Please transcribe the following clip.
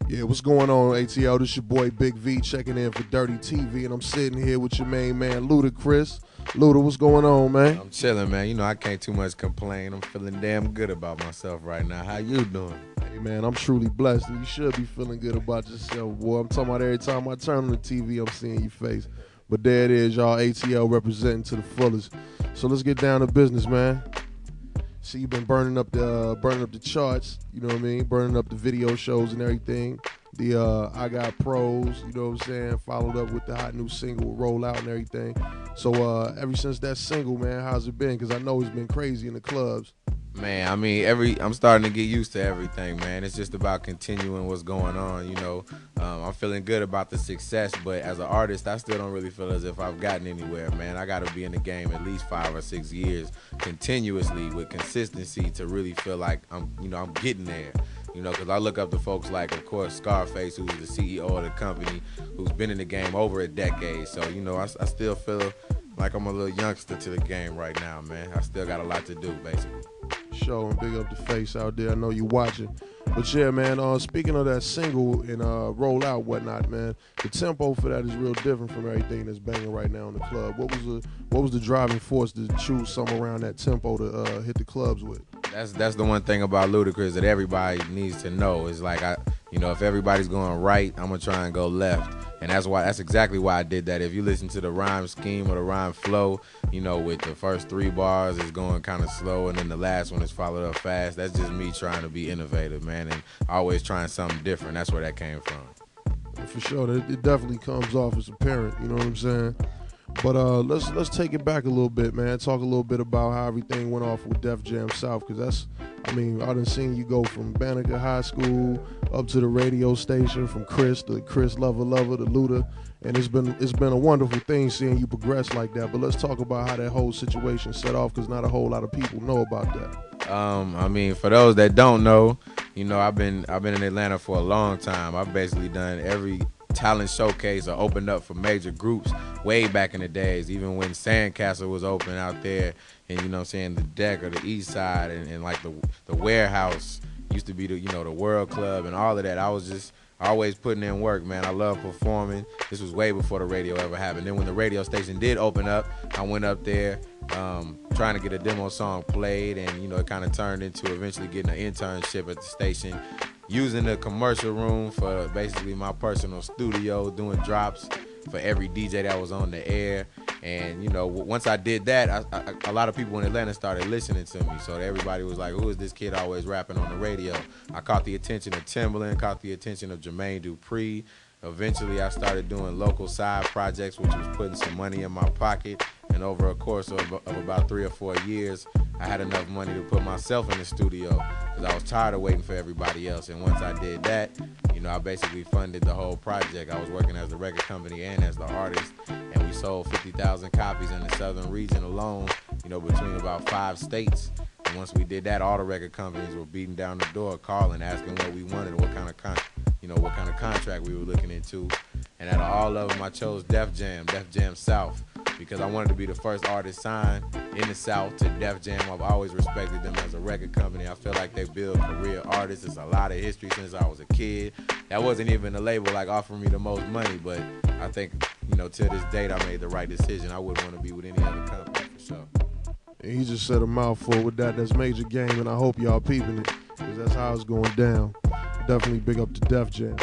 Yeah, what's going on, ATL? This your boy Big V checking in for Dirty TV, and I'm sitting here with your main man, Ludacris. Luda, what's going on, man? I'm chilling, man. You know, I can't too much complain. I'm feeling damn good about myself right now. How you doing? Hey, man, I'm truly blessed, and you should be feeling good about yourself, boy. I'm talking about every time I turn on the TV, I'm seeing your face. But there it is, y'all, ATL representing to the fullest. So let's get down to business, man. See, you've been burning up the charts, you know what I mean? Burning up the video shows and everything. The I Got Pros, you know what I'm saying? Followed up with the hot new single, Roll Out and everything. So ever since that single, man, how's it been? Because I know it's been crazy in the clubs. Man, I mean, I'm starting to get used to everything, man. It's just about continuing what's going on, you know. I'm feeling good about the success, but as an artist, I still don't really feel as if I've gotten anywhere, man. I got to be in the game at least 5 or 6 years continuously with consistency to really feel like I'm getting there. You know, because I look up to folks like, of course, Scarface, who's the CEO of the company, who's been in the game over a decade. So, you know, I still feel like I'm a little youngster to the game right now, man. I still got a lot to do, basically. Show and big up the face out there. I know you watching. But yeah, man, speaking of that single and Roll Out, whatnot, man, the tempo for that is real different from everything that's banging right now in the club. What was the driving force to choose something around that tempo to hit the clubs with? That's the one thing about Ludacris that everybody needs to know is like, if everybody's going right, I'm gonna try and go left. And that's exactly why I did that. If you listen to the rhyme scheme or the rhyme flow, you know, with the first 3 bars is going kind of slow and then the last one is followed up fast. That's just me trying to be innovative, man, and always trying something different. That's where that came from. For sure, it definitely comes off as apparent, you know what I'm saying? But let's take it back a little bit, man. Talk a little bit about how everything went off with Def Jam South, because I done seen you go from Banneker High School up to the radio station, from Chris to Chris Lover to Luda, and it's been a wonderful thing seeing you progress like that. But let's talk about how that whole situation set off, because not a whole lot of people know about that. For those that don't know, you know, I've been in Atlanta for a long time. I've basically done every talent showcase or opened up for major groups way back in the days, even when Sandcastle was open out there, and you know what I'm saying, the Deck or the East Side and like the Warehouse used to be the World Club and all of that. I was just always putting in work, man. I love performing. This was way before the radio ever happened. Then when the radio station did open up, I went up there trying to get a demo song played, and you know, it kind of turned into eventually getting an internship at the station, using the commercial room for basically my personal studio, doing drops for every DJ that was on the air. And you know, once I did that, a lot of people in Atlanta started listening to me. So everybody was like, who is this kid always rapping on the radio? I caught the attention of Timbaland, caught the attention of Jermaine Dupri. Eventually, I started doing local side projects, which was putting some money in my pocket. And over a course of about 3 or 4 years, I had enough money to put myself in the studio because I was tired of waiting for everybody else. And once I did that, you know, I basically funded the whole project. I was working as the record company and as the artist, and we sold 50,000 copies in the southern region alone, you know, between about 5 states. And once we did that, all the record companies were beating down the door, calling, asking what we wanted and what kind of contract we were looking into. And out of all of them, I chose Def Jam South, because I wanted to be the first artist signed in the South to Def Jam. I've always respected them as a record company. I feel like they build career artists. It's a lot of history since I was a kid. That wasn't even a label like offering me the most money, but I think, you know, to this date, I made the right decision. I wouldn't want to be with any other company, for sure. And he just said a mouthful with that. That's major game, and I hope y'all peeping it, because that's how it's going down. Definitely big up to Def Jam.